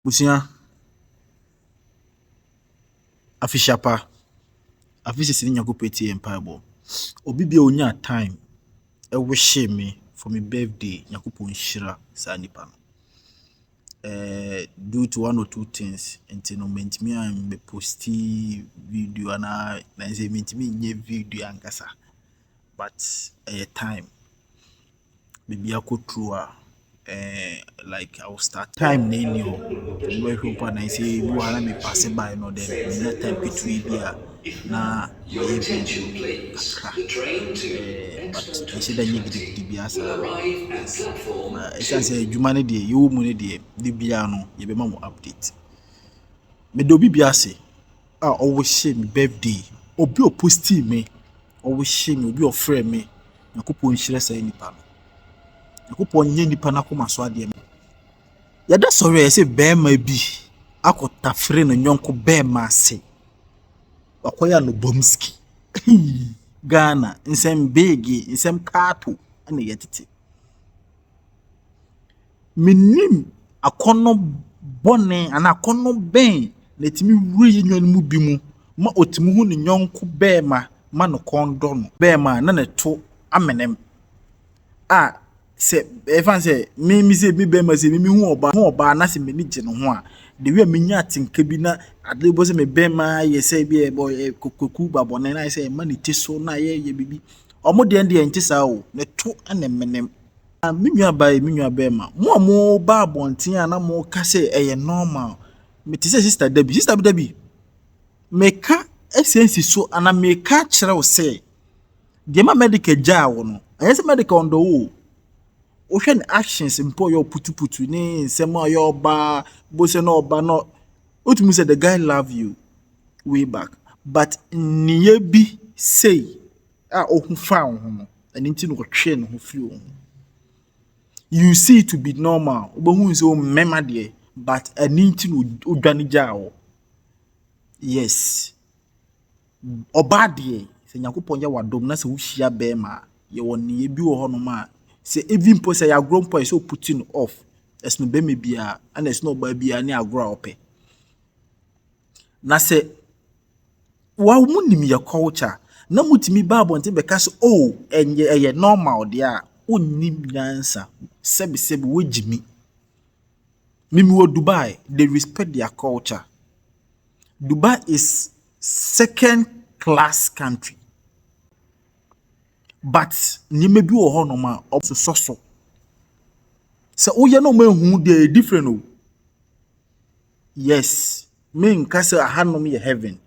Busia afishapa afisi sini nyakupeti empire. Obi bia onya time e wish me for my birthday nyakupo nshira sa nipa no. Due to one or two things until no mentimi am posti video na say mentimi nye video ankasa. But time maybe I could through like I will start time name you where hope and I say you wanna me passing by no then let time between bia na my video but I said that you get biasa yes but I say jumane de you money de bia no ye be ma update me do bibia say always shame birthday obi o posti me always shame obi o friend me yakopo nhire say nipa no yakopo nye nipa na koma so ade me yada sorry I say bema bi akota frɛ no nyonko bema ase wakoya no bomski Ghana nsem big nsem kato ana yetete minim akono bone ana akono ben letimi wuri nyon mu bi mu ma otimi hu ne nyonko bema ma no kondo no bema na ne to amenem se efan se mi se mi bema se mi hu oba na se me gye no ho a de wi amenya atinka bi na ade bo se me bema ye se bi boy kokoku babone na se ma ne tiso na ye bibi omo de ende enti sa o ne to anemenem mi nwa bema mo ba abonten ana mo ka se eye normal me ti se sister Debbie meka essence so ana meka kire wo se de ma medical ja wo no ayese medical ndo wo ohwe actions mpo yo putu ni nsema yo ba bo se no ba no otumi say the guy love you way back but niye bi say ohun fa ho no ani nti no hwe no ho firi ho you see it to be normal obohu so mema de but ani nti no odwane ja wo yes oba de se nyakopon ya wadom na se wo hia be ma ye woni bi wo ho no ma se even po say ya grown boy so putting off es no be me bia and es no ba bia ni agro ope na se wa munim ya culture na mutimi ba bonte be ka so enye normal dia onnim nyansa sebi wojimi mimi wo Dubai they respect their culture. Dubai is second class country but nyime bi wo ho no ma so se oye no mahu dey different o yes me nka se ahanom ye heaven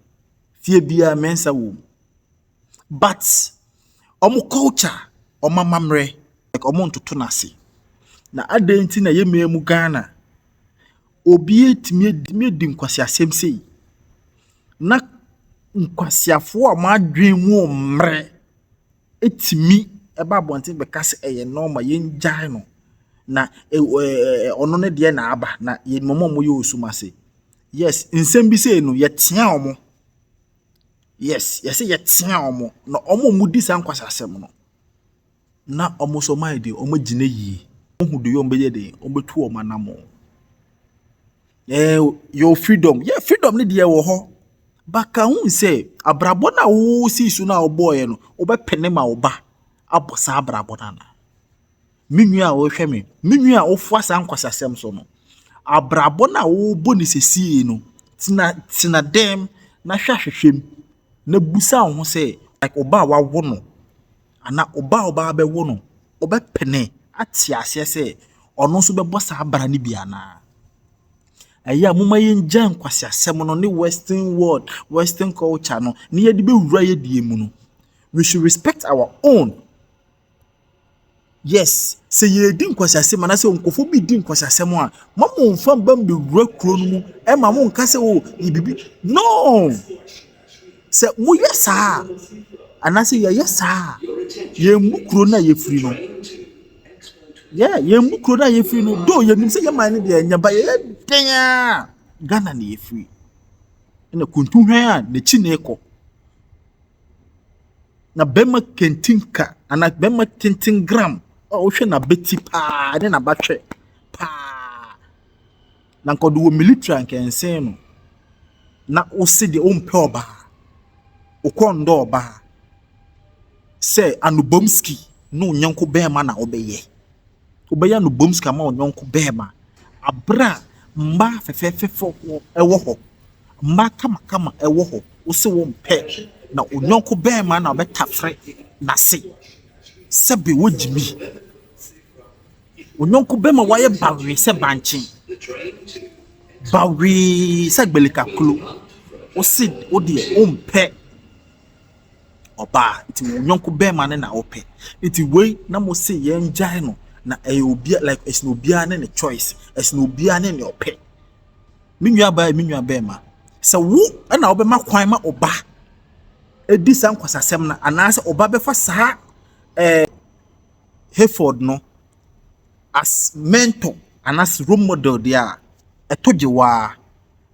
fie bia mensa wo but omo culture omo mamre like omo ntoto na se na adenti na ye memu Ghana obi etimi di nkwasi asem sei na nkwasiafo amadwen mu mre etimi eba bonten be kase eye normal yen jai no na ono ne de na aba na ye momo ye osumase yes nsem bi sei no ye tia omo yes ye say ye tia omo na omo mudi san kwasasem no na omo so mai de omo gine yi ohudu yo mbeye de obetu omo anamo your freedom freedom ne de wo ho baka hu say abrabo na wo si su na oboye no obepene ma oba abosa abrabo na minua a wo hwe me minua ofu asa nkwasasem so no abrabo na wo boni sesi no tina dem na hwahwehwem na busa ho say like oba wa wo no ana oba be wo no obepene ati ase say ono so bebosa abra ni bia na aya muma yenja nkwasasem no ne western world western culture no ne yedi be wura yedi mu no we should respect our own. Yes, say ye din kwasasem na se onkofo bi din kwasasem a mamo mfam bam be wura kro no mu e mamo nka se o bibi no se mu yesa ana se ye yesa ye mu kro na ye free no ye mu kro na ye free no do ye nim se ye man ne de nyaba ye denya Ghana na ye free na kuntu hwan a ne chi na ekọ na bema kentinka ana bema kentin gram ohwe na beti pa ne na batwe pa na nkɔdo wɔ military nkɛnsɛn no na wosi de ompɛ ɔbaa okɔndɔ ɔbaa sɛ anubomski no nyɔnko bɛɛma na wobɛyɛ anubomski ama onyɔnko bɛɛma abra mba fɛfɛɛfɛfɛ ɛwɔ hɔ mba kamakama ɛwɔ hɔ wosi wompɛ na onyɔnko bɛɛma na ɔbɛtafrɛ n'ase sɛbe wogyimi onyɔnko bɛɛma wayɛ bawe sɛ bankye bawe sɛ gbelikakulo wosi wodeɛ wompɛ oba iti nyonko bema ne na ope iti wei na mo se ye ngyae no na obia like esno obia ne choice esno obia ne ope minua bema se wo na obema kwan ma oba edi san kwasasem na anase oba befa saa Hayford no as mentor anase role model dia etojewa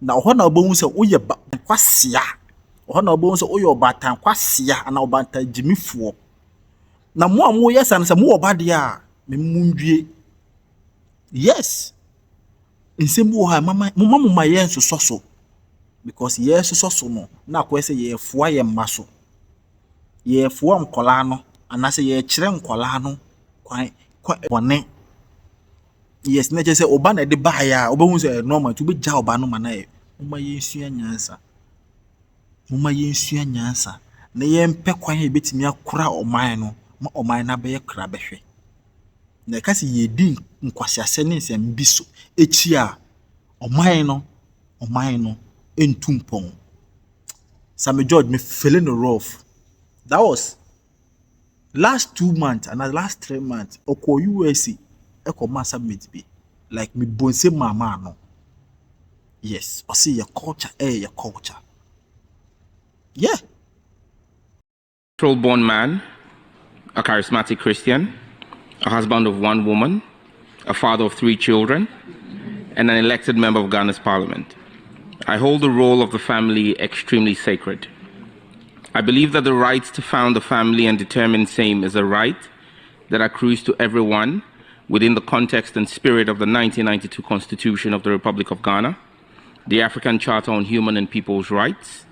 na ho na obo hu se woye kwasia na obo so oyo batan kwasia ana obanta jimifuo na mo amu yesa na se mo oba de a me mundue yes nsembu ha mama yen so because yes so no na akwese ye foa ye maso ye foa nkola no ana se ye kire nkola no kwan bone yes na je se oba na de ba ya obahu se normal to be ja oba no mana e mama ye sua nyansa muma yensua nyansa na yempe kwan e betimi akora oman no ma oman na be kra behwe na kasi yedi nkwasiase ne nsem bi so echi a oman no entumpon Sammy George me feeling rough. That was last 2 months and the last 3 months oko USC eko ma submit be like me bonse mama no yes I see your culture your culture. Yeah. Natural-born man, a charismatic Christian, a husband of 1 woman, a father of 3 children, and an elected member of Ghana's parliament. I hold the role of the family extremely sacred. I believe that the right to found a family and determine same is a right that accrues to everyone within the context and spirit of the 1992 Constitution of the Republic of Ghana, the African Charter on Human and People's Rights,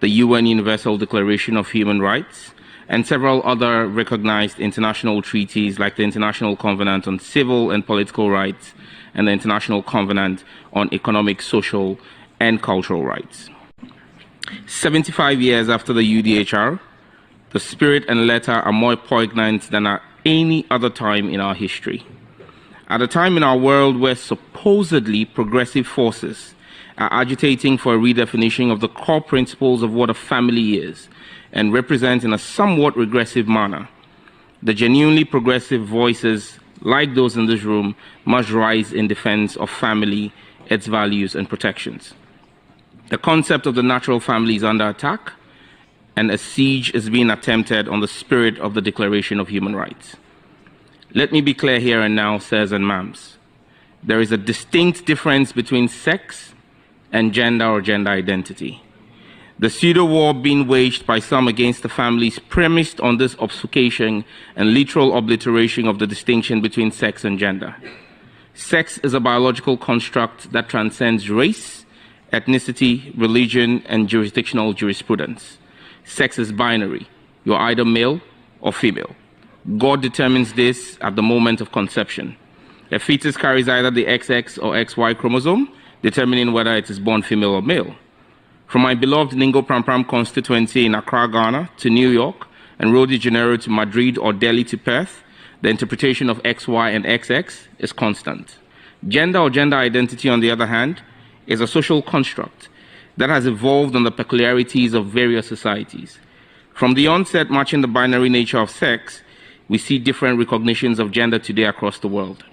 the UN Universal Declaration of Human Rights, and several other recognized international treaties like the International Covenant on Civil and Political Rights and the International Covenant on Economic, Social, and Cultural Rights. 75 years after the UDHR, the spirit and letter are more poignant than at any other time in our history. At a time in our world where supposedly progressive forces are agitating for a redefinition of the core principles of what a family is and represent in a somewhat regressive manner, the genuinely progressive voices like those in this room must rise in defense of family, its values and protections. The concept of the natural family is under attack, and a siege is being attempted on the spirit of the Declaration of Human Rights. Let me be clear here and now, sirs and ma'ams. There is a distinct difference between sex and gender or gender identity. The pseudo-war being waged by some against the families premised on this obfuscation and literal obliteration of the distinction between sex and gender. Sex is a biological construct that transcends race, ethnicity, religion, and jurisdictional jurisprudence. Sex is binary. You're either male or female. God determines this at the moment of conception. A fetus carries either the XX or XY chromosome, determining whether it is born female or male. From my beloved Ningo Prampram constituency in Accra, Ghana, to New York, and Rio de Janeiro to Madrid or Delhi to Perth, the interpretation of XY and XX is constant. Gender or gender identity, on the other hand, is a social construct that has evolved on the peculiarities of various societies. From the onset matching the binary nature of sex, we see different recognitions of gender today across the world.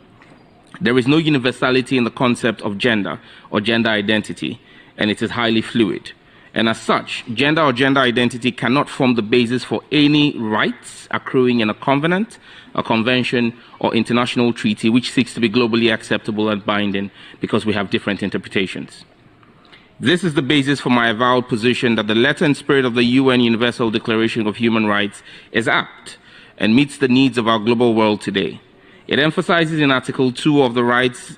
There is no universality in the concept of gender or gender identity, and it is highly fluid. And as such, gender or gender identity cannot form the basis for any rights accruing in a covenant, a convention, or international treaty which seeks to be globally acceptable and binding because we have different interpretations. This is the basis for my avowed position that the letter and spirit of the UN Universal Declaration of Human Rights is apt and meets the needs of our global world today. It emphasizes in Article 2 of the rights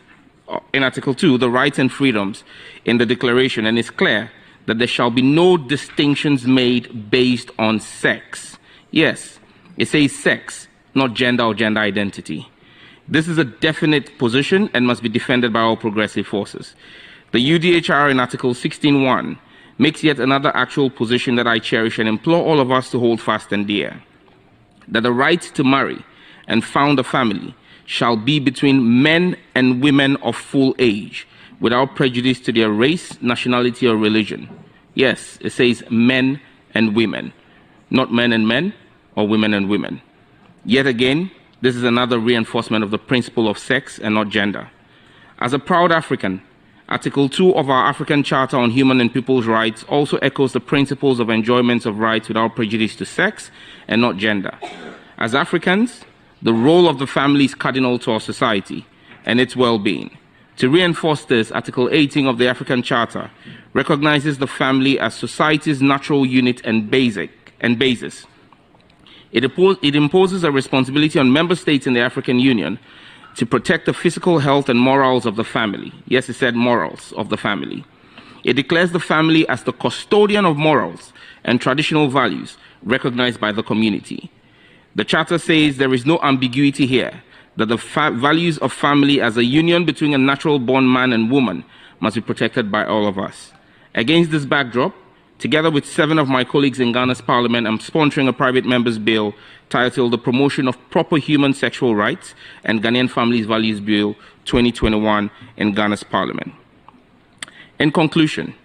in Article 2 the rights and freedoms in the Declaration, and it's clear that there shall be no distinctions made based on sex. Yes, it says sex, not gender or gender identity. This is a definite position and must be defended by all progressive forces. The UDHR in Article 16.1 makes yet another actual position that I cherish and implore all of us to hold fast and dear, that the right to marry and found a family shall be between men and women of full age, without prejudice to their race, nationality, or religion. Yes, it says men and women, not men and men or women and women. Yet again, this is another reinforcement of the principle of sex and not gender. As a proud African, Article 2 of our African Charter on Human and People's Rights also echoes the principles of enjoyment of rights without prejudice to sex and not gender. As Africans, the role of the family is cardinal to our society and its well-being. To reinforce this, Article 18 of the African Charter recognizes the family as society's natural unit and basis. It imposes a responsibility on member states in the African Union to protect the physical health and morals of the family. Yes, it said morals of the family. It declares the family as the custodian of morals and traditional values recognized by the community. The Charter says there is no ambiguity here, that the values of family as a union between a natural-born man and woman must be protected by all of us. Against this backdrop, together with 7 of my colleagues in Ghana's Parliament, I'm sponsoring a private member's bill titled The Promotion of Proper Human Sexual Rights and Ghanaian Families Values Bill 2021 in Ghana's Parliament. In conclusion,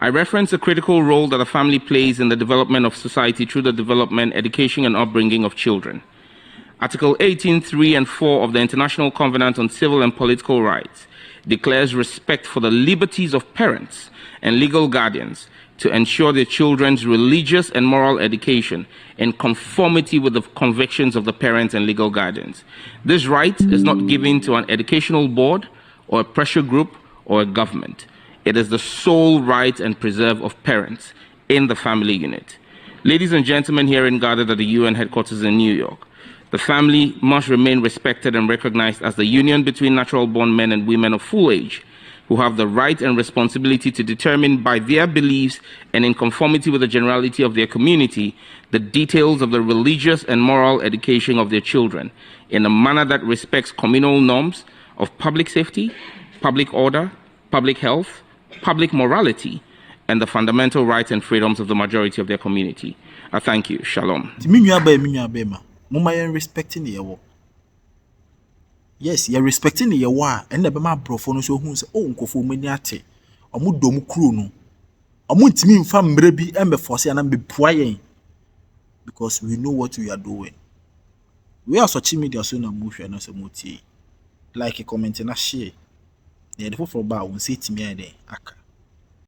I reference the critical role that a family plays in the development of society through the development, education, and upbringing of children. Article 18.3 and 4 of the International Covenant on Civil and Political Rights declares respect for the liberties of parents and legal guardians to ensure their children's religious and moral education in conformity with the convictions of the parents and legal guardians. This right is not given to an educational board or a pressure group or a government. It is the sole right and preserve of parents in the family unit. Ladies and gentlemen here in gathered at the UN headquarters in New York, the family must remain respected and recognized as the union between natural-born men and women of full age who have the right and responsibility to determine by their beliefs and in conformity with the generality of their community the details of the religious and moral education of their children in a manner that respects communal norms of public safety, public order, public health, public morality, and the fundamental rights and freedoms of the majority of their community. I thank you. Shalom. Mama, you're respecting the Yaawa. Yes, you're respecting the Yaawa, and the Bama Profono so who's own Kofu Miniate, or Mudom Kruno, or Muntimin fam Brebi and before say and be prying because we know what we are doing. We are such media soon and motion as a muti, like a comment and a share. The for bar won't say to me, aka.